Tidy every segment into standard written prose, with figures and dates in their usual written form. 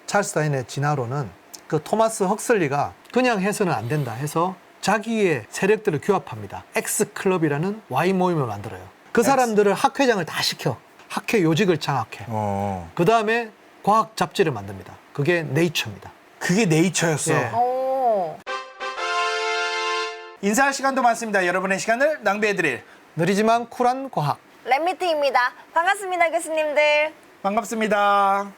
찰스 다윈의 진화론은 그 토마스 헉슬리가 그냥 해서는 안 된다 해서 자기의 세력들을 규합합니다. X클럽이라는 Y 모임을 만들어요. 그 사람들을 학회장을 다 시켜. 학회 요직을 장악해. 그 다음에 과학 잡지를 만듭니다. 그게 네이처입니다. 그게 네이처였어. 예. 오. 인사할 시간도 많습니다. 여러분의 시간을 낭비해드릴 느리지만 쿨한 과학. 랩미트입니다. 반갑습니다, 교수님들. 반갑습니다.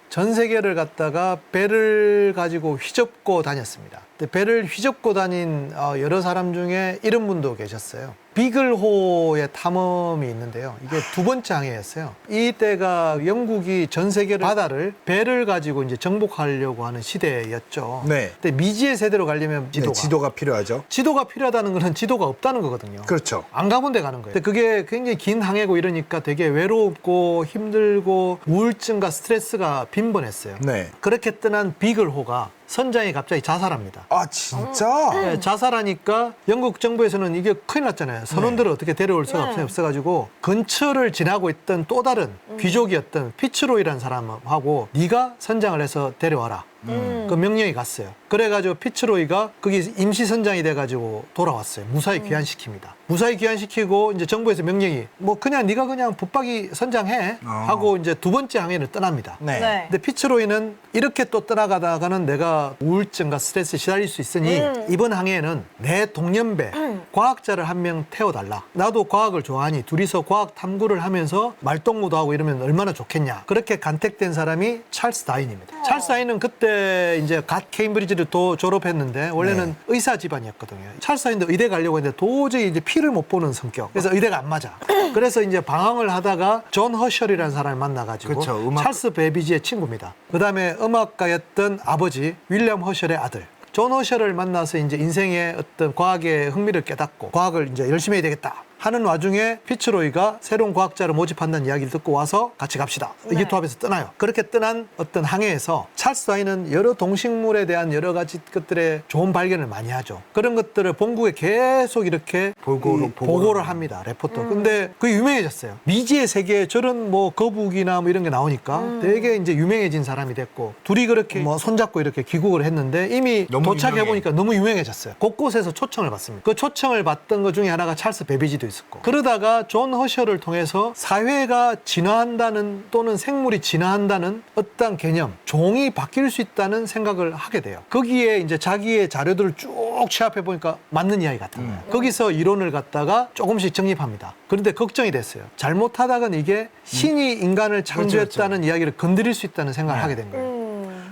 전 세계를 갔다가 배를 가지고 휘젓고 다녔습니다. 근데 배를 휘젓고 다닌 여러 사람 중에 이런 분도 계셨어요. 비글호의 탐험이 있는데요. 이게 두 번째 항해였어요. 이때가 영국이 전 세계를 바다를 배를 가지고 이제 정복하려고 하는 시대였죠. 네. 근데 미지의 세대로 가려면 지도가 필요하죠. 지도가 필요하다는 것은 지도가 없다는 거거든요. 그렇죠. 안 가본 데 가는 거예요. 근데 그게 굉장히 긴 항해고 이러니까 되게 외롭고 힘들고 우울증과 스트레스가 빈번했어요. 네. 그렇게 떠난 비글호가 선장이 갑자기 자살합니다. 아, 진짜? 네, 자살하니까 영국 정부에서는 이게 큰일 났잖아요. 선원들을 어떻게 데려올 수가 없어가지고 근처를 지나고 있던 또 다른 귀족이었던 피츠로이라는 사람하고 네가 선장을 해서 데려와라. 그 명령이 갔어요. 그래가지고 피츠로이가 거기 임시 선장이 돼가지고 돌아왔어요. 무사히 귀환시킵니다. 무사히 귀환시키고 이제 정부에서 명령이 뭐 그냥 네가 그냥 붙박이 선장해 하고 이제 두 번째 항해를 떠납니다. 네. 네. 근데 피츠로이는 이렇게 또 떠나가다가는 내가 우울증과 스트레스에 시달릴 수 있으니 이번 항해에는 내 동년배 과학자를 한 명 태워달라. 나도 과학을 좋아하니 둘이서 과학 탐구를 하면서 말동무도 하고 이러면 얼마나 좋겠냐. 그렇게 간택된 사람이 찰스 다윈입니다. 찰스 다윈은 그때 이제 갓 케임브리지를 졸업했는데 원래는 의사 집안이었거든요. 찰스 다윈도 의대 가려고 했는데 도저히 이제 피를 못 보는 성격. 그래서 의대가 안 맞아. 그래서 이제 방황을 하다가 존 허셜이라는 사람을 만나가지고 그쵸, 찰스 베비지의 친구입니다. 그 다음에 음악가였던 아버지 윌리엄 허셜의 아들. 존 허셜을 만나서 이제 인생의 어떤 과학의 흥미를 깨닫고 과학을 이제 열심히 해야 되겠다 하는 와중에 피츠로이가 새로운 과학자를 모집한다는 이야기를 듣고 와서 같이 갑시다. 의기투합해서 떠나요. 그렇게 떠난 어떤 항해에서 찰스 다윈은 여러 동식물에 대한 여러 가지 것들의 좋은 발견을 많이 하죠. 그런 것들을 본국에 계속 이렇게 보고를 합니다. 레포터. 근데 그게 유명해졌어요. 미지의 세계에 저런 뭐 거북이나 뭐 이런 게 나오니까 되게 이제 유명해진 사람이 됐고 둘이 그렇게 뭐 손잡고 이렇게 귀국을 했는데 이미 도착해보니까 너무 유명해졌어요. 곳곳에서 초청을 받습니다. 그 초청을 받던 것 중에 하나가 찰스 베비지도 있었고 그러다가 존 허셜을 통해서 사회가 진화한다는 또는 생물이 진화한다는 어떤 개념, 종이 바뀔 수 있다는 생각을 하게 돼요. 거기에 이제 자기의 자료들을 쭉 취합해 보니까 맞는 이야기 같은 거예요. 거기서 이론을 갖다가 조금씩 정립합니다. 그런데 걱정이 됐어요. 잘못하다간 이게 신이 인간을 창조했다는 이야기를 건드릴 수 있다는 생각을 하게 된 거예요.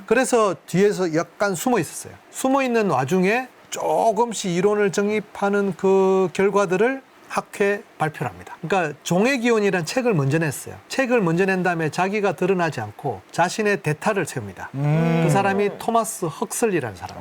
그래서 뒤에서 약간 숨어 있었어요. 숨어 있는 와중에 조금씩 이론을 정립하는 그 결과들을 학회 발표를 합니다. 그러니까 종의 기원이라는 책을 먼저 냈어요. 책을 먼저 낸 다음에 자기가 드러나지 않고 자신의 대타를 세웁니다. 그 사람이 토마스 헉슬리라는 사람.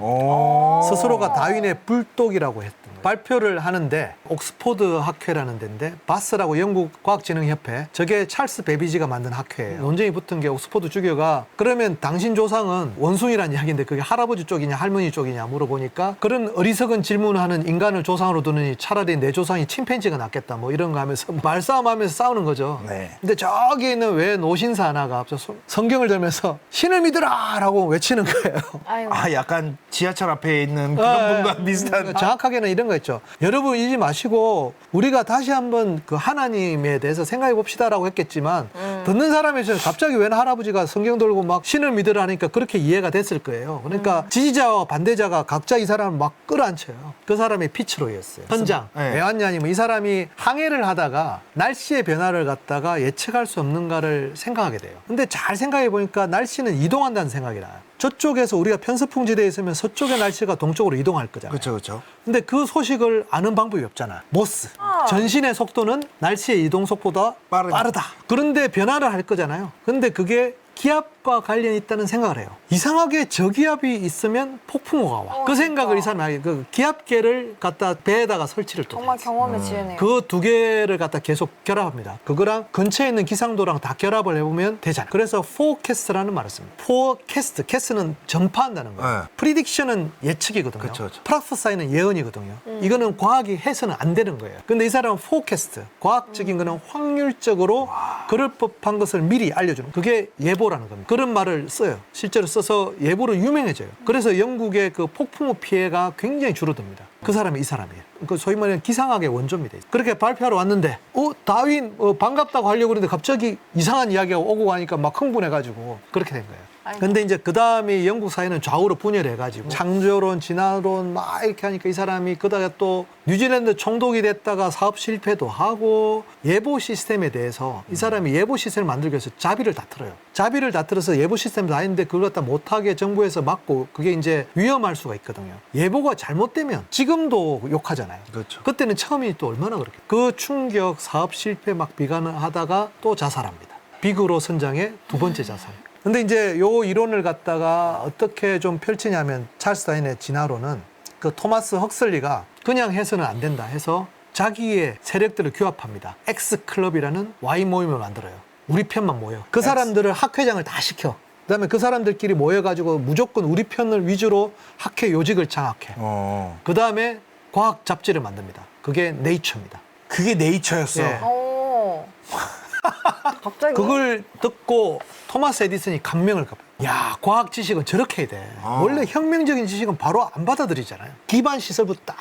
스스로가 다윈의 불독이라고 했던 거예요. 발표를 하는데 옥스포드 학회라는 데인데 바스라고 영국 과학진흥협회 저게 찰스 베비지가 만든 학회예요. 논쟁이 붙은 게 옥스포드 주교가 그러면 당신 조상은 원숭이라는 이야기인데 그게 할아버지 쪽이냐 할머니 쪽이냐 물어보니까 그런 어리석은 질문을 하는 인간을 조상으로 두느니 차라리 내 조상이 침팬지가 낫겠다 뭐 이런 거 하면서 말싸움하면서 싸우는 거죠. 네. 근데 저기 있는 왜 노신사 하나가 앞서 성경을 들면서 신을 믿으라 라고 외치는 거예요. 아이고. 아, 약간 지하철 앞에 있는 그런 분과 비슷한. 정확하게는 이런 거 있죠. 여러분 잊지 마시고 우리가 다시 한번 그 하나님에 대해서 생각해 봅시다라고 했겠지만 듣는 사람이 있어요. 갑자기 왜 할아버지가 성경 들고 막 신을 믿으라 하니까 그렇게 이해가 됐을 거예요. 그러니까 지지자와 반대자가 각자 이 사람을 막 끌어안쳐요. 그 사람이 피츠로이였어요. 선장. 네. 왜 왔냐면 이 사람이 항해를 하다가 날씨의 변화를 갖다가 예측할 수 없는가를 생각하게 돼요. 근데 잘 생각해 보니까 날씨는 이동한다는 생각이 나요. 저쪽에서 우리가 편서풍지대에 있으면 서쪽의 날씨가 동쪽으로 이동할 거잖아요. 그렇죠, 그렇죠. 근데 그 소식을 아는 방법이 없잖아요. 모스. 전신의 속도는 날씨의 이동 속보다 빠르다. 그런데 변화를 할 거잖아요. 근데 그게 기압과 관련이 있다는 생각을 해요. 이상하게 저기압이 있으면 폭풍우가 와. 그 생각을 이 사람이 그 기압계를 갖다 배에다가 설치를 또 정말 해요. 경험에 지으네요. 그 두 개를 갖다 계속 결합합니다. 그거랑 근처에 있는 기상도랑 다 결합을 해보면 되잖아요. 그래서 forecast라는 말을 씁니다. forecast, cast는 전파한다는 거예요. 네. prediction은 예측이거든요. 그쵸, 그쵸. prophesy는 예언이거든요. 이거는 과학이 해서는 안 되는 거예요. 근데 이 사람은 forecast, 과학적인 거는 확률적으로 그럴 법한 것을 미리 알려주는 그게 예보라는 겁니다. 그런 말을 써요. 실제로 써서 예보로 유명해져요. 그래서 영국의 그 폭풍우 피해가 굉장히 줄어듭니다. 그 사람이 이 사람이에요. 그 소위 말하는 기상학의 원조입니다. 그렇게 발표하러 왔는데 다윈 반갑다고 하려고 그러는데 갑자기 이상한 이야기가 오고 가니까 막 흥분해가지고 그렇게 된 거예요. 아이고. 근데 이제 그 다음에 영국 사회는 좌우로 분열해가지고 창조론, 진화론 막 이렇게 하니까 이 사람이 그다가 또 뉴질랜드 총독이 됐다가 사업 실패도 하고 예보 시스템에 대해서 이 사람이 예보 시스템을 만들기 위해서 자비를 다툴어요. 자비를 다툴어서 예보 시스템을 다 했는데 그걸 갖다 못하게 정부에서 막고 그게 이제 위험할 수가 있거든요. 예보가 잘못되면 지금도 욕하잖아요. 그렇죠. 그때는 처음이 또 얼마나 그렇게 그 충격, 사업 실패 막 비관을 하다가 또 자살합니다. 비그로 선장의 두 번째 자살. 근데 이제 요 이론을 갖다가 어떻게 좀 펼치냐면 찰스 다윈의 진화론은 그 토마스 헉슬리가 그냥 해서는 안 된다 해서 자기의 세력들을 규합합니다. X클럽이라는 Y 모임을 만들어요. 우리 편만 모여. 그 사람들을 학회장을 다 시켜. 그다음에 그 사람들끼리 모여가지고 무조건 우리 편을 위주로 학회 요직을 장악해. 그다음에 과학 잡지를 만듭니다. 그게 네이처입니다. 그게 네이처였어. 예. 오. 갑자기? 그걸 듣고 토마스 에디슨이 감명을 갖어요. 야, 과학 지식은 저렇게 해야 돼. 원래 혁명적인 지식은 바로 안 받아들이잖아요. 기반 시설부터 딱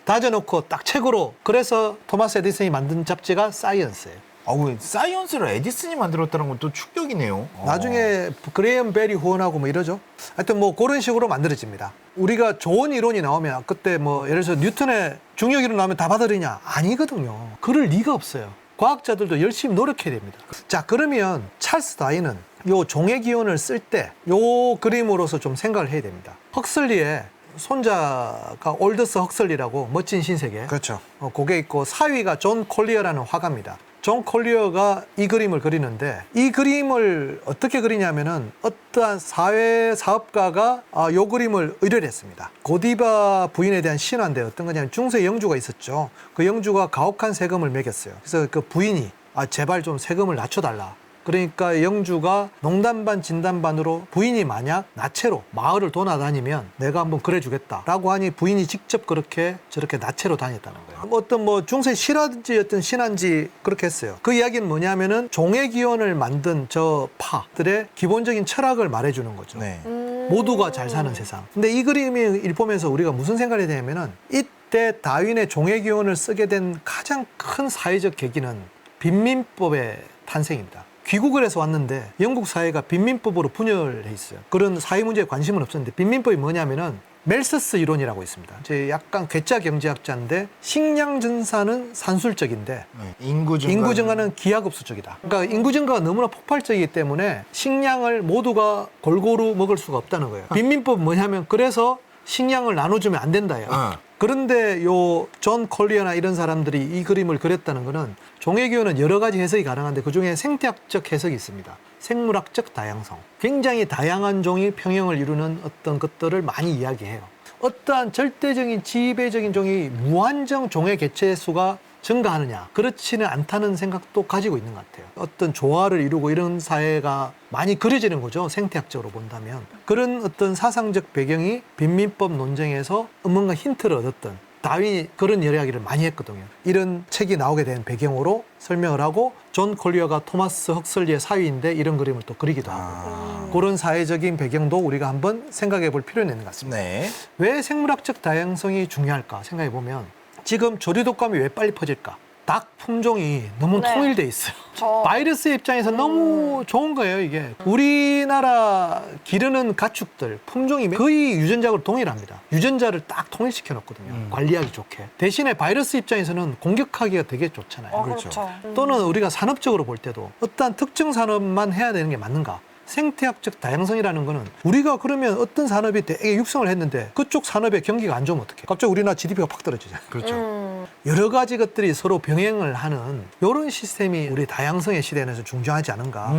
다져놓고 딱 책으로. 그래서 토마스 에디슨이 만든 잡지가 사이언스예요. 왜 사이언스를 에디슨이 만들었다는 건 또 충격이네요. 나중에 그레이엄 벨이 후원하고 뭐 이러죠. 하여튼 뭐 그런 식으로 만들어집니다. 우리가 좋은 이론이 나오면 그때 뭐 예를 들어서 뉴턴의 중력 이론 나오면 다 받아들이냐? 아니거든요. 그럴 리가 없어요. 과학자들도 열심히 노력해야 됩니다. 자, 그러면 찰스 다윈은 요 종의 기원을 쓸 때 요 그림으로서 좀 생각을 해야 됩니다. 헉슬리의 손자가 올더스 헉슬리라고 멋진 신세계. 그렇죠. 그게 있고 사위가 존 콜리어라는 화가입니다. 존 콜리어가 이 그림을 그리는데 이 그림을 어떻게 그리냐면은 어떠한 사회 사업가가 요 그림을 의뢰를 했습니다. 고디바 부인에 대한 신화인데 어떤 거냐면 중세 영주가 있었죠. 그 영주가 가혹한 세금을 매겼어요. 그래서 그 부인이 제발 좀 세금을 낮춰달라. 그러니까 영주가 농담 반 진담 반으로 부인이 만약 나체로 마을을 돌아다니면 내가 한번 그래주겠다라고 하니 부인이 직접 저렇게 나체로 다녔다는 거예요. 어떤 뭐 중세 실화인지 어떤 신화인지 그렇게 했어요. 그 이야기는 뭐냐면은 종의 기원을 만든 저 파들의 기본적인 철학을 말해주는 거죠. 네. 모두가 잘 사는 세상. 근데 이 그림을 보면서 우리가 무슨 생각이 되냐면은 이때 다윈의 종의 기원을 쓰게 된 가장 큰 사회적 계기는 빈민법의 탄생입니다. 귀국을 해서 왔는데 영국 사회가 빈민법으로 분열해 있어요. 그런 사회 문제에 관심은 없었는데 빈민법이 뭐냐면은 멜서스 이론이라고 있습니다. 이제 약간 괴짜 경제학자인데 식량 증산은 산술적인데 인구 증가는 기하급수적이다. 그러니까 인구 증가가 너무나 폭발적이기 때문에 식량을 모두가 골고루 먹을 수가 없다는 거예요. 빈민법은 뭐냐면 그래서 식량을 나눠주면 안 된다예요. 그런데 요 존 콜리어나 이런 사람들이 이 그림을 그렸다는 거는 종의 기원은 여러 가지 해석이 가능한데 그중에 생태학적 해석이 있습니다. 생물학적 다양성. 굉장히 다양한 종이 평형을 이루는 어떤 것들을 많이 이야기해요. 어떠한 절대적인 지배적인 종이 무한정 종의 개체 수가 증가하느냐? 그렇지는 않다는 생각도 가지고 있는 것 같아요. 어떤 조화를 이루고 이런 사회가 많이 그려지는 거죠. 생태학적으로 본다면. 그런 어떤 사상적 배경이 빈민법 논쟁에서 뭔가 힌트를 얻었던 다윈이 그런 이야기를 많이 했거든요. 이런 책이 나오게 된 배경으로 설명을 하고 존 콜리어가 토마스 헉슬리의 사위인데 이런 그림을 또 그리기도 하고 그런 사회적인 배경도 우리가 한번 생각해 볼 필요는 있는 것 같습니다. 네. 왜 생물학적 다양성이 중요할까 생각해 보면 지금 조류독감이 왜 빨리 퍼질까? 닭 품종이 너무 네. 통일돼 있어요. 바이러스 입장에서 너무 좋은 거예요, 이게. 우리나라 기르는 가축들 품종이 거의 유전자로 동일합니다. 유전자를 딱 통일시켜 놓거든요. 관리하기 좋게. 대신에 바이러스 입장에서는 공격하기가 되게 좋잖아요. 그렇죠. 또는 우리가 산업적으로 볼 때도 어떠한 특정 산업만 해야 되는 게 맞는가? 생태학적 다양성이라는 거는 우리가 그러면 어떤 산업이 되게 육성을 했는데 그쪽 산업의 경기가 안 좋으면 어떡해? 갑자기 우리나라 GDP가 팍 떨어지잖아요. 그렇죠. 여러 가지 것들이 서로 병행을 하는 이런 시스템이 우리 다양성의 시대에서 중요하지 않은가.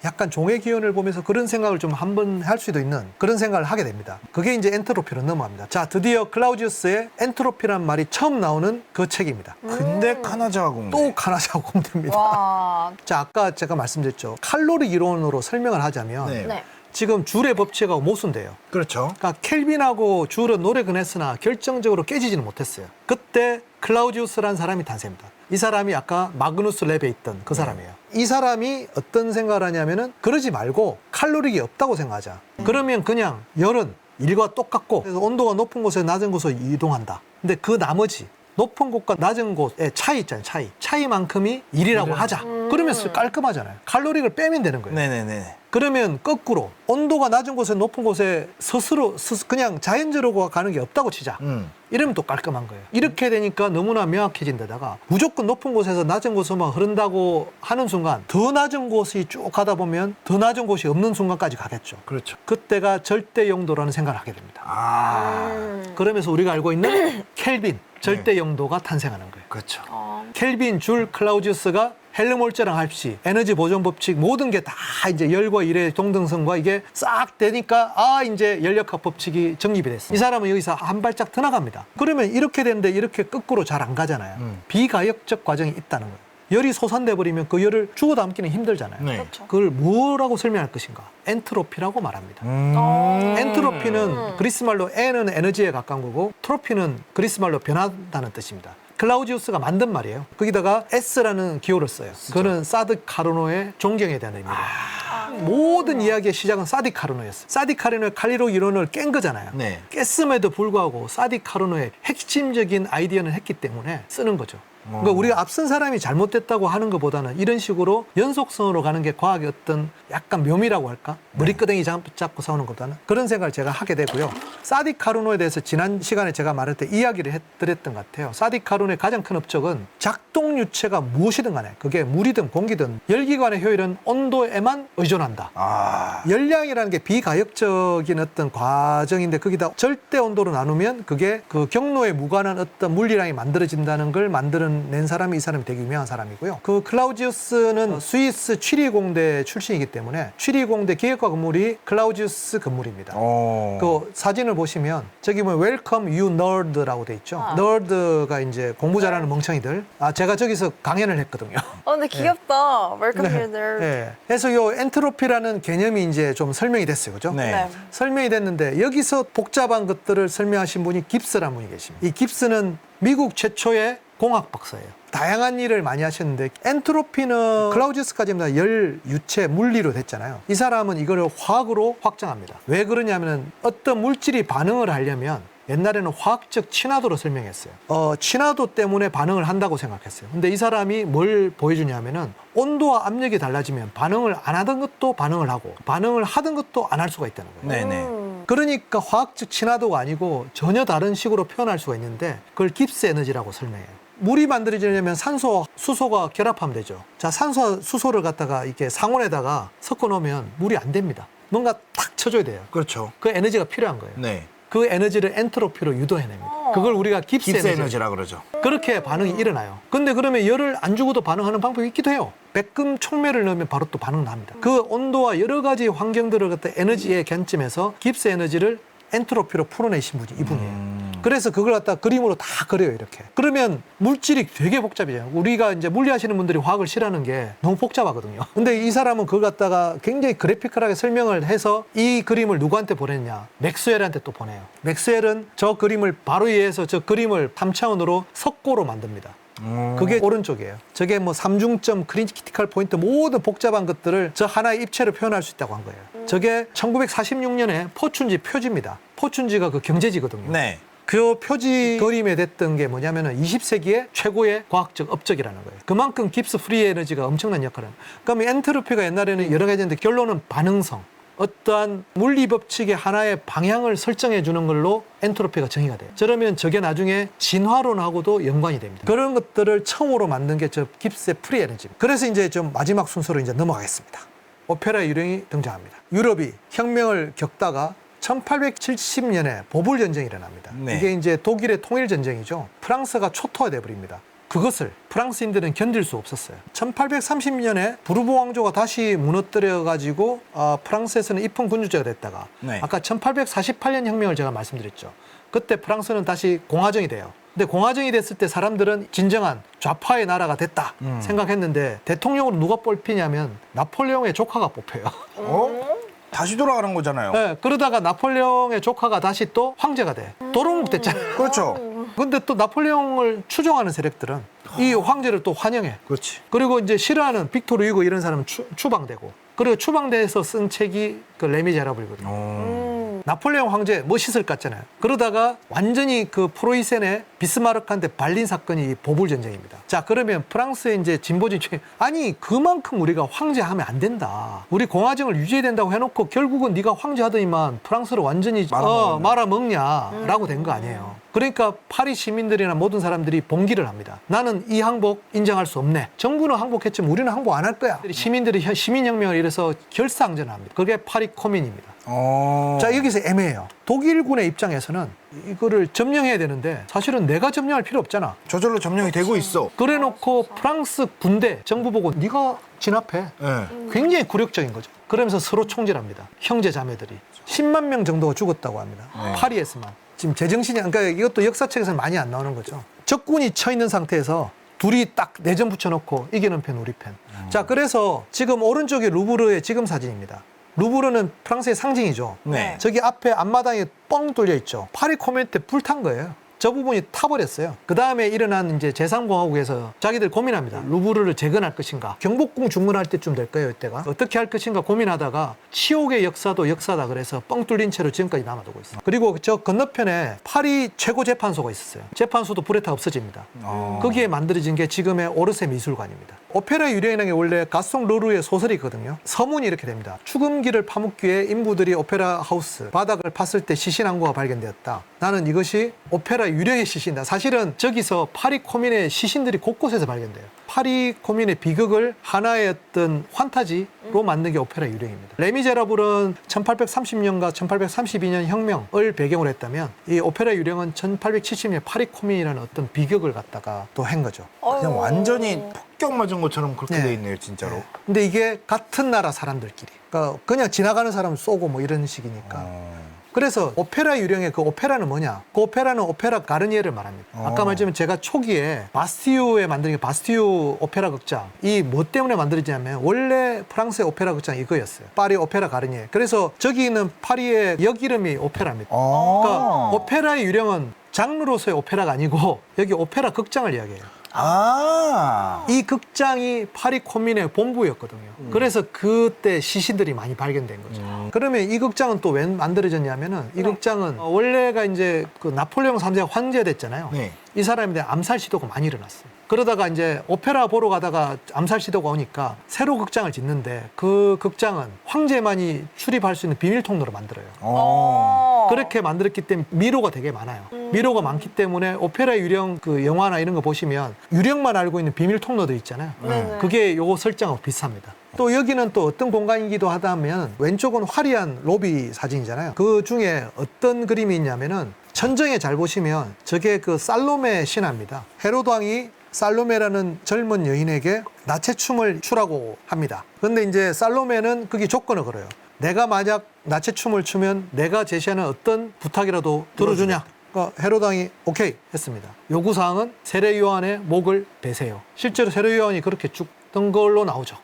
약간 종의 기원을 보면서 그런 생각을 좀 한번 할 수도 있는 그런 생각을 하게 됩니다. 그게 이제 엔트로피로 넘어갑니다. 자, 드디어 클라우디우스의 엔트로피란 말이 처음 나오는 그 책입니다. 근데 카나자와 공대. 또 카나자와 공대입니다. 와. 자, 아까 제가 말씀드렸죠. 칼로리 이론으로 설명을 하자면 네. 네. 지금 줄의 법칙하고 모순돼요. 그렇죠. 그러니까 켈빈하고 줄은 노력은 했으나 결정적으로 깨지지는 못했어요. 그때 클라우디우스라는 사람이 탄생합니다. 이 사람이 아까 마그누스 랩에 있던 그 사람이에요. 이 사람이 어떤 생각을 하냐면은 그러지 말고 칼로리가 없다고 생각하자. 그러면 그냥 열은 일과 똑같고 그래서 온도가 높은 곳에 낮은 곳으로 이동한다. 근데 그 나머지 높은 곳과 낮은 곳의 차이 있잖아요. 차이만큼이 일이라고 하자. 그러면 깔끔하잖아요. 칼로리를 빼면 되는 거예요. 네네네. 그러면 거꾸로 온도가 낮은 곳에 높은 곳에 스스로 그냥 자연적으로 가는 게 없다고 치자. 이러면 또 깔끔한 거예요. 이렇게 되니까 너무나 명확해진 데다가 무조건 높은 곳에서 낮은 곳으로만 흐른다고 하는 순간 더 낮은 곳이 쭉 가다 보면 더 낮은 곳이 없는 순간까지 가겠죠. 그렇죠. 그때가 절대 영도라는 생각을 하게 됩니다. 그러면서 우리가 알고 있는 켈빈, 절대 영도가 탄생하는 거예요. 그렇죠. 켈빈, 줄, 클라우지우스가 헬름홀츠랑 합시, 에너지 보존 법칙 모든 게 다 이제 열과 일의 동등성과 이게 싹 되니까 이제 연력학 법칙이 정립이 됐어. 이 사람은 여기서 한 발짝 더 나갑니다. 그러면 이렇게 되는데 이렇게 거꾸로 잘 안 가잖아요. 비가역적 과정이 있다는 거예요. 열이 솟아내 버리면 그 열을 주워 담기는 힘들잖아요. 네. 그렇죠. 그걸 뭐라고 설명할 것인가? 엔트로피라고 말합니다. 엔트로피는 그리스 말로 N은 에너지에 가까운 거고 트로피는 그리스 말로 변하다는 뜻입니다. 클라우지우스가 만든 말이에요. 거기다가 S라는 기호를 써요. 그거는 사드 카르노의 존경에 대한 의미예요. 모든 이야기의 시작은 사디 카르노였어요. 사디 카르노의 칼리로 이론을 깬 거잖아요. 네. 깼음에도 불구하고 사디 카르노의 핵심적인 아이디어는 했기 때문에 쓰는 거죠. 그러니까 우리가 앞선 사람이 잘못됐다고 하는 것보다는 이런 식으로 연속성으로 가는 게 과학의 어떤 약간 묘미라고 할까? 머리끄댕이 잡고 싸우는 것보다는 그런 생각을 제가 하게 되고요. 사디 카르노에 대해서 지난 시간에 제가 말할 때 이야기를 해드렸던 것 같아요. 사디 카르노의 가장 큰 업적은 작동 유체가 무엇이든 간에 그게 물이든 공기든 열기관의 효율은 온도에만 의존한다. 열량이라는 게 비가역적인 어떤 과정인데 거기다 절대 온도로 나누면 그게 그 경로에 무관한 어떤 물리량이 만들어진다는 걸 낸 사람이 이 사람이 되게 유명한 사람이고요. 그 클라우지우스는 스위스 취리공대 출신이기 때문에 취리공대 기획과 건물이 클라우지우스 건물입니다. 그 사진을 보시면 저기 보면 Welcome you nerd라고 돼 있죠. nerd가 이제 공부 잘하는 멍청이들. 제가 저기서 강연을 했거든요. 근데 귀엽다. Welcome 네. you there. 네. 그래서 요 엔트로피라는 개념이 이제 좀 설명이 됐어요. 그죠? 네. 설명이 됐는데 여기서 복잡한 것들을 설명하신 분이 깁스라는 분이 계십니다. 이 깁스는 미국 최초의 공학 박사예요. 다양한 일을 많이 하셨는데 엔트로피는 클라우지우스까지는 열, 유체, 물리로 됐잖아요. 이 사람은 이거를 화학으로 확정합니다. 왜 그러냐면 어떤 물질이 반응을 하려면 옛날에는 화학적 친화도로 설명했어요. 친화도 때문에 반응을 한다고 생각했어요. 근데 이 사람이 뭘 보여주냐면은 온도와 압력이 달라지면 반응을 안 하던 것도 반응을 하고 반응을 하던 것도 안 할 수가 있다는 거예요. 네네. 그러니까 화학적 친화도가 아니고 전혀 다른 식으로 표현할 수가 있는데 그걸 깁스 에너지라고 설명해요. 물이 만들어지려면 산소와 수소가 결합하면 되죠. 자, 산소와 수소를 갖다가 이렇게 상온에다가 섞어 놓으면 물이 안 됩니다. 뭔가 탁 쳐줘야 돼요. 그렇죠. 그 에너지가 필요한 거예요. 네. 그 에너지를 엔트로피로 유도해냅니다. 그걸 우리가 깁스 깁스 에너지. 에너지라 그러죠. 그렇게 반응이 일어나요. 근데 그러면 열을 안 주고도 반응하는 방법이 있기도 해요. 백금 촉매를 넣으면 바로 또 반응합니다. 그 온도와 여러 가지 환경들을 갖다 에너지의 견점에서 깁스 에너지를 엔트로피로 풀어내신 분이 이분이에요. 그래서 그걸 갖다 그림으로 다 그려요, 이렇게. 그러면 물질이 되게 복잡해져요. 우리가 이제 물리하시는 분들이 화학을 싫어하는 게 너무 복잡하거든요. 근데 이 사람은 그걸 갖다가 굉장히 그래피컬하게 설명을 해서 이 그림을 누구한테 보냈냐? 맥스웰한테 또 보내요. 맥스웰은 저 그림을 바로 이해해서 저 그림을 3차원으로 석고로 만듭니다. 그게 오른쪽이에요. 저게 뭐 삼중점, 크리티컬 포인트 모든 복잡한 것들을 저 하나의 입체로 표현할 수 있다고 한 거예요. 저게 1946년에 포춘지 표지입니다. 포춘지가 그 경제지거든요. 네. 그 표지 그림에 됐던 게 뭐냐면은 20세기의 최고의 과학적 업적이라는 거예요. 그만큼 깁스 프리 에너지가 엄청난 역할을 합니다. 그러면 엔트로피가 옛날에는 여러 가지인데 결론은 반응성. 어떠한 물리 법칙의 하나의 방향을 설정해 주는 걸로 엔트로피가 정의가 돼요. 저러면 저게 나중에 진화론하고도 연관이 됩니다. 그런 것들을 처음으로 만든 게 저 깁스의 프리 에너지입니다. 그래서 이제 좀 마지막 순서로 이제 넘어가겠습니다. 오페라 유령이 등장합니다. 유럽이 혁명을 겪다가 1870년에 보불 전쟁이 일어납니다. 네. 이게 이제 독일의 통일 전쟁이죠. 프랑스가 초토화돼 버립니다. 그것을 프랑스인들은 견딜 수 없었어요. 1830년에 부르보 왕조가 다시 무너뜨려 가지고 프랑스에서는 입헌 군주제가 됐다가 네. 아까 1848년 혁명을 제가 말씀드렸죠. 그때 프랑스는 다시 공화정이 돼요. 근데 공화정이 됐을 때 사람들은 진정한 좌파의 나라가 됐다 생각했는데 대통령으로 누가 뽑히냐면 나폴레옹의 조카가 뽑혀요. 다시 돌아가는 거잖아요. 네, 그러다가 나폴레옹의 조카가 다시 또 황제가 돼. 도롱묵 됐잖아요. 그렇죠. 근데 또 나폴레옹을 추종하는 세력들은 이 황제를 또 환영해. 그렇지. 그리고 이제 싫어하는 빅토르 유고 이런 사람은 추방되고. 그리고 추방돼서 쓴 책이 그 레미제라블이거든요. 나폴레옹 황제 멋있을 것 같잖아요. 그러다가 완전히 그 프로이센의 비스마르크한테 발린 사건이 이 보불 전쟁입니다. 자, 그러면 프랑스의 이제 진보진 중에 아니 그만큼 우리가 황제하면 안 된다. 우리 공화정을 유지해야 된다고 해놓고 결국은 네가 황제하더니만 프랑스를 완전히 말아먹냐라고 된 거 아니에요. 그러니까 파리 시민들이나 모든 사람들이 봉기를 합니다. 나는 이 항복 인정할 수 없네. 정부는 항복했지만 우리는 항복 안 할 거야. 시민들이 시민혁명을 일어서 결사항전을 합니다. 그게 파리 코민입니다. 자, 여기서 애매해요. 독일군의 입장에서는 이거를 점령해야 되는데 사실은 내가 점령할 필요 없잖아. 저절로 점령이 되고 있어. 그래놓고 프랑스 군대 정부 보고 네가 진압해. 네. 굉장히 굴욕적인 거죠. 그러면서 서로 총질합니다. 형제 자매들이 10만 명 정도가 죽었다고 합니다. 파리에서만. 지금 제정신이 그러니까 이것도 역사책에서는 많이 안 나오는 거죠. 적군이 쳐 있는 상태에서 둘이 딱 내전 붙여놓고 이기는 편 우리 편. 자, 그래서 지금 오른쪽이 루브르의 지금 사진입니다. 루브르는 프랑스의 상징이죠. 네. 저기 앞에 앞마당에 뻥 뚫려 있죠. 파리 코멘 때 불탄 거예요. 저 부분이 타버렸어요. 그 다음에 일어난 이제 제3공화국에서 자기들 고민합니다. 루브르를 재건할 것인가. 경복궁 중건할 때쯤 될 거예요, 이때가. 어떻게 할 것인가 고민하다가 치욕의 역사도 역사다 그래서 뻥 뚫린 채로 지금까지 남아두고 있어요. 그리고 저 건너편에 파리 최고재판소가 있었어요. 재판소도 불에 타 없어집니다. 거기에 만들어진 게 지금의 오르세 미술관입니다. 오페라 유령이라는 게 원래 가송 르루의 소설이거든요. 서문이 이렇게 됩니다. 추금기를 파묻기 위해 인부들이 오페라 하우스 바닥을 팠을 때 시신항구가 발견되었다. 나는 이것이 오페라 유령의 시신이다. 사실은 저기서 파리 코민의 시신들이 곳곳에서 발견돼요. 파리 코민의 비극을 하나의 어떤 환타지로 만든 게 오페라 유령입니다. 레미제라블은 1830년과 1832년 혁명을 배경으로 했다면 이 오페라 유령은 1870년 파리 코민이라는 어떤 비극을 갖다가 또 한 거죠. 그냥 완전히 폭격 맞은 것처럼 그렇게 네. 돼 있네요, 진짜로. 네. 근데 이게 같은 나라 사람들끼리. 그러니까 그냥 지나가는 사람 쏘고 뭐 이런 식이니까. 그래서 오페라 유령의 그 오페라는 뭐냐? 그 오페라는 오페라 가르니에를 말합니다. 아까 말했지만 제가 초기에 바스티유에 만든 게 바스티유 오페라 극장. 이 뭐 때문에 만들어지냐면 원래 프랑스의 오페라 극장 이거였어요. 파리 오페라 가르니에. 그래서 저기 있는 파리의 역 이름이 오페라입니다. 그러니까 오페라의 유령은 장르로서의 오페라가 아니고 여기 오페라 극장을 이야기해요. 이 극장이 파리 코민의 본부였거든요. 그래서 그때 시신들이 많이 발견된 거죠. 그러면 이 극장은 또 왜 만들어졌냐면은 이 극장은 원래가 이제 그 나폴레옹 3세가 황제됐잖아요. 네. 이 사람에 대한 암살 시도가 많이 일어났어요. 그러다가 이제 오페라 보러 가다가 암살 시도가 오니까 새로 극장을 짓는데 그 극장은 황제만이 출입할 수 있는 비밀 통로로 만들어요. 그렇게 만들었기 때문에 미로가 되게 많아요. 미로가 많기 때문에 오페라 유령 그 영화나 이런 거 보시면 유령만 알고 있는 비밀 통로들 있잖아요. 그게 요거 설정하고 비슷합니다. 또 여기는 또 어떤 공간이기도 하다면 왼쪽은 화려한 로비 사진이잖아요. 그 중에 어떤 그림이 있냐면은 천정에 잘 보시면 저게 그 살로메 신화입니다. 헤로드 왕이 살로메라는 젊은 여인에게 나체춤을 추라고 합니다. 근데 이제 살로메는 그게 조건을 걸어요. 내가 만약 나체춤을 추면 내가 제시하는 어떤 부탁이라도 들어주냐? 그러니까 헤로드 왕이 오케이 했습니다. 요구사항은 세례 요한의 목을 베세요. 실제로 세례 요한이 그렇게 죽던 걸로 나오죠.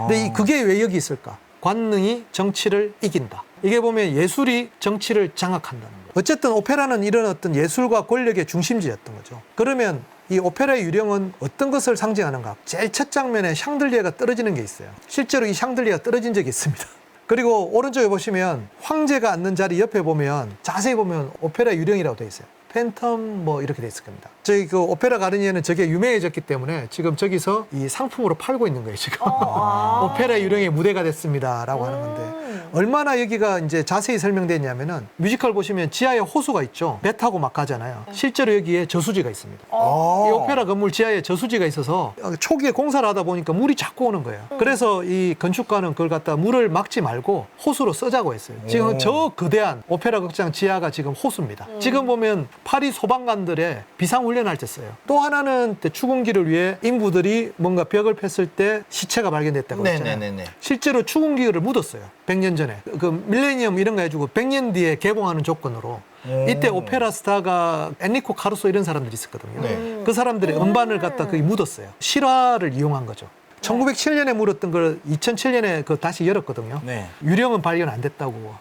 근데 그게 왜 여기 있을까? 관능이 정치를 이긴다. 이게 보면 예술이 정치를 장악한다는 거예요. 어쨌든 오페라는 이런 어떤 예술과 권력의 중심지였던 거죠. 그러면 이 오페라의 유령은 어떤 것을 상징하는가? 제일 첫 장면에 샹들리에가 떨어지는 게 있어요. 실제로 이 샹들리에가 떨어진 적이 있습니다. 그리고 오른쪽에 보시면 황제가 앉는 자리 옆에 보면 자세히 보면 오페라 유령이라고 되어 있어요. 팬텀 뭐 이렇게 돼 있을 겁니다. 저희 그 오페라 가르니에는 저게 유명해졌기 때문에 지금 저기서 이 상품으로 팔고 있는 거예요, 지금. 오페라 유령의 무대가 됐습니다라고 하는 건데 얼마나 여기가 이제 자세히 설명되냐면은 뮤지컬 보시면 지하에 호수가 있죠. 배 타고 막 가잖아요. 실제로 여기에 저수지가 있습니다. 이 오페라 건물 지하에 저수지가 있어서 초기에 공사를 하다 보니까 물이 자꾸 오는 거예요. 그래서 이 건축가는 그걸 갖다 물을 막지 말고 호수로 쓰자고 했어요. 지금 저 거대한 오페라 극장 지하가 지금 호수입니다. 지금 보면 파리 소방관들의 비상훈련할 때 써요. 또 하나는 추궁기를 위해 인부들이 뭔가 벽을 폈을 때 시체가 발견됐다고 했잖아요. 네네네네. 실제로 추궁기를 묻었어요. 100년 전에. 그 밀레니엄 이런 거 해주고 100년 뒤에 개봉하는 조건으로. 이때 오페라 스타가 엔리코 카루소 이런 사람들이 있었거든요. 네. 그 사람들의 음반을 갖다 거기 묻었어요. 실화를 이용한 거죠. 1907년에 물었던 걸 2007년에 그 다시 열었거든요. 네. 유령은 발견 안 됐다고.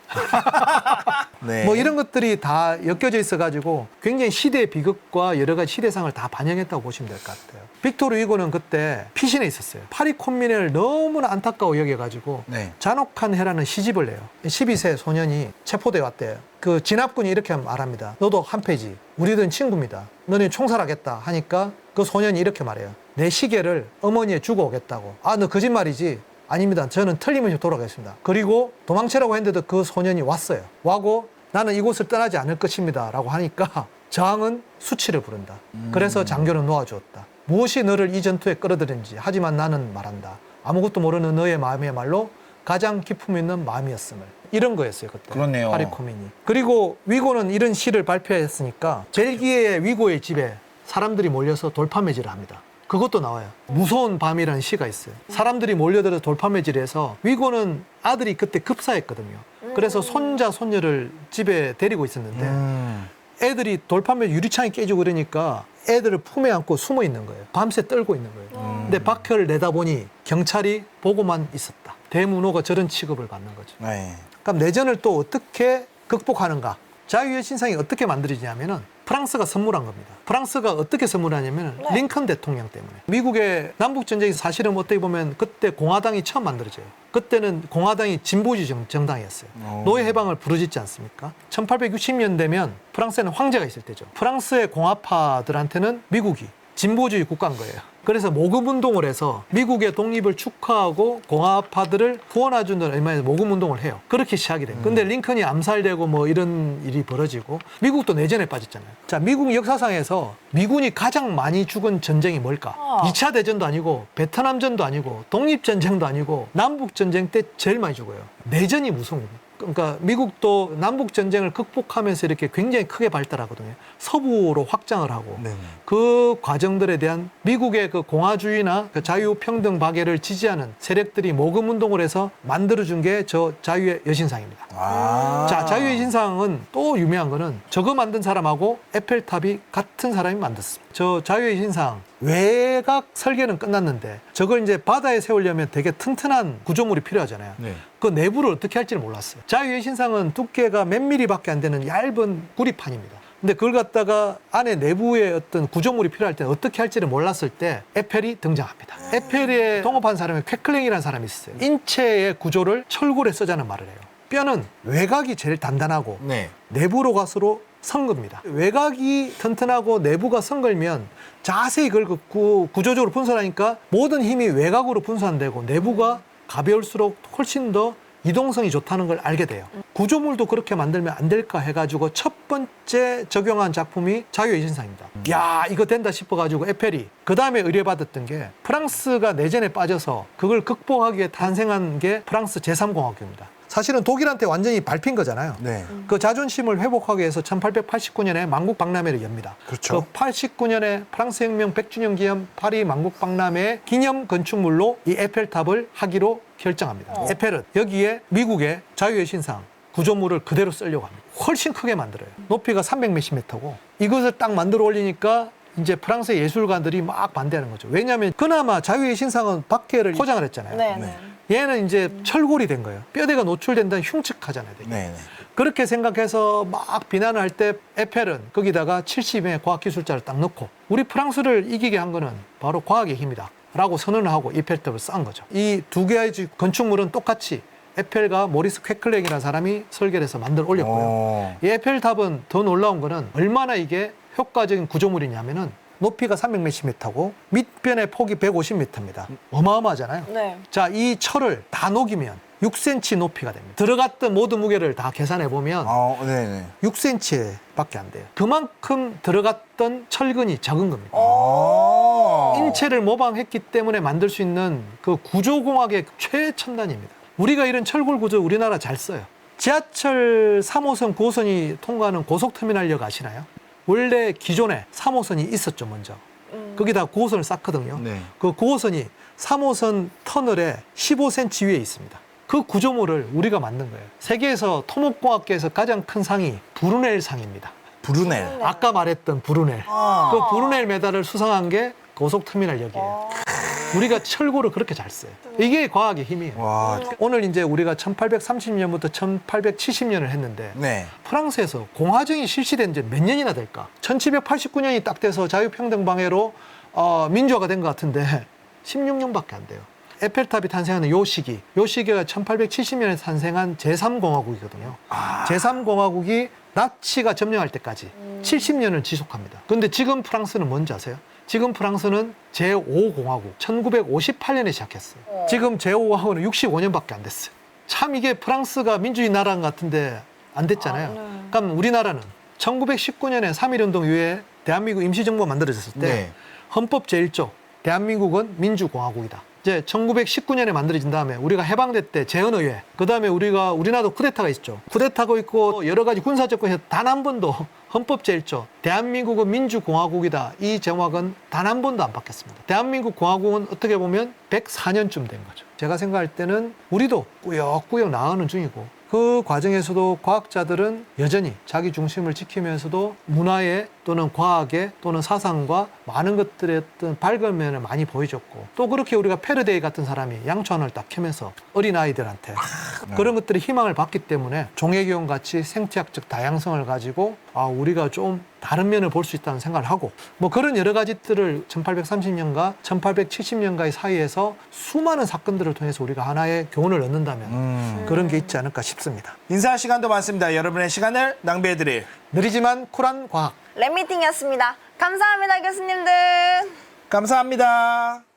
네. 뭐 이런 것들이 다 엮여져 있어가지고 굉장히 시대의 비극과 여러 가지 시대상을 다 반영했다고 보시면 될 것 같아요. 빅토르 위고는 그때 피신해 있었어요. 파리 콤민을 너무나 안타까워 여겨가지고 네. 잔혹한 해라는 시집을 내요. 12세 소년이 체포돼 왔대요. 그 진압군이 이렇게 말합니다. 너도 한 패지. 우리들은 친구입니다. 너네 총살하겠다 하니까 그 소년이 이렇게 말해요. 내 시계를 어머니에 주고 오겠다고. 아, 너 거짓말이지? 아닙니다. 저는 틀림없이 돌아가겠습니다. 그리고 도망치라고 했는데도 그 소년이 왔어요. 와고 나는 이곳을 떠나지 않을 것입니다. 라고 하니까 저항은 수치를 부른다. 그래서 장교는 놓아주었다. 무엇이 너를 이 전투에 끌어들였는지 하지만 나는 말한다. 아무것도 모르는 너의 마음이야말로 가장 기품 있는 마음이었음을. 이런 거였어요. 그때. 그렇네요. 파리 코민이. 그리고 위고는 이런 시를 발표했으니까 벨기에의 위고의 집에 사람들이 몰려서 돌파매질을 합니다. 그것도 나와요. 무서운 밤이라는 시가 있어요. 사람들이 몰려들어서 돌파매질해서 위고는 아들이 그때 급사했거든요. 그래서 손자, 손녀를 집에 데리고 있었는데 애들이 돌파매질 유리창이 깨지고 그러니까 애들을 품에 안고 숨어 있는 거예요. 밤새 떨고 있는 거예요. 근데 박혀를 내다보니 경찰이 보고만 있었다. 대문호가 저런 취급을 받는 거죠. 네. 그럼 내전을 또 어떻게 극복하는가? 자유의 신상이 어떻게 만들어지냐면은 프랑스가 선물한 겁니다. 프랑스가 어떻게 선물하냐면 네. 링컨 대통령 때문에. 미국의 남북전쟁이 사실은 어떻게 보면 그때 공화당이 처음 만들어져요. 그때는 공화당이 진보주의 정당이었어요. 노예 해방을 부르짖지 않습니까? 1860년대면 프랑스에는 황제가 있을 때죠. 프랑스의 공화파들한테는 미국이 진보주의 국가인 거예요. 그래서 모금운동을 해서 미국의 독립을 축하하고 공화파들을 후원해주는 의미에서 모금운동을 해요. 그렇게 시작이 돼요. 근데 링컨이 암살되고 뭐 이런 일이 벌어지고 미국도 내전에 빠졌잖아요. 자, 미국 역사상에서 미군이 가장 많이 죽은 전쟁이 뭘까? 2차 대전도 아니고 베트남전도 아니고 독립전쟁도 아니고 남북전쟁 때 제일 많이 죽어요. 내전이 무서운 겁니다. 그러니까 미국도 남북전쟁을 극복하면서 이렇게 굉장히 크게 발달하거든요. 서부로 확장을 하고 네네. 그 과정들에 대한 미국의 그 공화주의나 그 자유평등 박애를 지지하는 세력들이 모금운동을 해서 만들어준 게 저 자유의 여신상입니다. 아. 자, 자유의 신상은 또 유명한 거는 저거 만든 사람하고 에펠탑이 같은 사람이 만들었습니다. 저 자유의 신상 외곽 설계는 끝났는데 저걸 이제 바다에 세우려면 되게 튼튼한 구조물이 필요하잖아요. 네. 그 내부를 어떻게 할지를 몰랐어요. 자유의 신상은 두께가 몇 미리밖에 안 되는 얇은 구리판입니다. 근데 그걸 갖다가 안에 내부에 어떤 구조물이 필요할 때 어떻게 할지를 몰랐을 때 에펠이 등장합니다. 에펠에 동업한 사람이 퀘클랭이라는 사람이 있어요. 인체의 구조를 철골에 쓰자는 말을 해요. 뼈는 외곽이 제일 단단하고 네. 내부로 갈수록 선 겁니다. 외곽이 튼튼하고 내부가 선 걸면 자세히 그걸 긋고 구조적으로 분석하니까 모든 힘이 외곽으로 분산되고 내부가 가벼울수록 훨씬 더 이동성이 좋다는 걸 알게 돼요. 구조물도 그렇게 만들면 안 될까 해가지고 첫 번째 적용한 작품이 자유의 신상입니다. 야, 이거 된다 싶어가지고 에펠이 그 다음에 의뢰받았던 게 프랑스가 내전에 빠져서 그걸 극복하기 위해 탄생한 게 프랑스 제3공화국입니다. 사실은 독일한테 완전히 밟힌 거잖아요. 네. 그 자존심을 회복하기 위해서 1889년에 만국 박람회를 엽니다. 그렇죠. 그 89년에 프랑스 혁명 100주년 기념 파리 만국 박람회 기념 건축물로 이 에펠탑을 하기로 결정합니다. 에펠은 여기에 미국의 자유의 신상 구조물을 그대로 쓰려고 합니다. 훨씬 크게 만들어요. 높이가 300 몇십 미터고 이것을 딱 만들어 올리니까 이제 프랑스 예술가들이 막 반대하는 거죠. 왜냐하면 그나마 자유의 신상은 박해를 포장을 했잖아요. 네, 네. 네. 얘는 이제 철골이 된 거예요. 뼈대가 노출된다는 흉측하잖아요. 되게. 네. 그렇게 생각해서 막 비난을 할 때 에펠은 거기다가 70명의 과학기술자를 딱 넣고 우리 프랑스를 이기게 한 거는 바로 과학의 힘이다 라고 선언을 하고 에펠탑을 쌓은 거죠. 이 두 개의 건축물은 똑같이 에펠과 모리스 퀘클랭이라는 사람이 설계를 해서 만들어 올렸고요. 이 에펠탑은 더 놀라운 거는 얼마나 이게 효과적인 구조물이냐면은 높이가 300 몇십 미터고 밑변의 폭이 150m입니다. 어마어마하잖아요. 네. 자, 이 철을 다 녹이면 6cm 높이가 됩니다. 들어갔던 모든 무게를 다 계산해 보면 네네. 6cm 밖에 안 돼요. 그만큼 들어갔던 철근이 적은 겁니다. 인체를 모방했기 때문에 만들 수 있는 그 구조공학의 최첨단입니다. 우리가 이런 철골 구조 우리나라 잘 써요. 지하철 3호선, 9호선이 통과하는 고속터미널역 아시나요? 원래 기존에 3호선이 있었죠, 먼저. 거기다 9호선을 쌓거든요. 네. 그 9호선이 3호선 터널에 15cm 위에 있습니다. 그 구조물을 우리가 만든 거예요. 세계에서 토목공학계에서 가장 큰 상이 브루넬 상입니다. 브루넬. 아까 말했던 브루넬. 그 브루넬 메달을 수상한 게 고속터미널역이에요. 우리가 철고를 그렇게 잘 써요. 이게 과학의 힘이에요. 와, 오늘 이제 우리가 1830년부터 1870년을 했는데 네. 프랑스에서 공화정이 실시된 지 몇 년이나 될까? 1789년이 딱 돼서 자유평등 방해로 민주화가 된 것 같은데 16년밖에 안 돼요. 에펠탑이 탄생하는 요 시기가 1870년에 탄생한 제3공화국이거든요. 제3공화국이 나치가 점령할 때까지 70년을 지속합니다. 그런데 지금 프랑스는 뭔지 아세요? 지금 프랑스는 제5공화국 1958년에 시작했어요. 지금 제5공화국은 65년밖에 안 됐어요. 참 이게 프랑스가 민주주의 나라 같은데 안 됐잖아요. 그럼 우리나라는 1919년에 3.1운동 이후에 대한민국 임시정부가 만들어졌을 때 네. 헌법 제1조 대한민국은 민주공화국이다. 이제 1919년에 만들어진 다음에 우리가 해방될 때 재헌의회, 그 다음에 우리나라도 쿠데타가 있죠. 쿠데타가 있고 여러 가지 군사정권에서 단 한 번도 헌법 제1조 대한민국은 민주공화국이다. 이 정확은 단 한 번도 안 바뀌었습니다. 대한민국 공화국은 어떻게 보면 104년쯤 된 거죠. 제가 생각할 때는 우리도 꾸역꾸역 나아가는 중이고 그 과정에서도 과학자들은 여전히 자기 중심을 지키면서도 문화에 또는 과학에 또는 사상과 많은 것들의 어떤 밝은 면을 많이 보여줬고 또 그렇게 우리가 패러데이 같은 사람이 양초하나를 딱 켜면서 어린아이들한테 그런 것들이 희망을 받기 때문에 종애기원 같이 생태학적 다양성을 가지고 우리가 좀 다른 면을 볼 수 있다는 생각을 하고 뭐 그런 여러 가지들을 1830년과 1870년가의 사이에서 수많은 사건들을 통해서 우리가 하나의 교훈을 얻는다면 그런 게 있지 않을까 싶습니다. 인사할 시간도 많습니다. 여러분의 시간을 낭비해드릴 느리지만 쿨한 과학. 랩미팅이었습니다. 감사합니다, 교수님들. 감사합니다.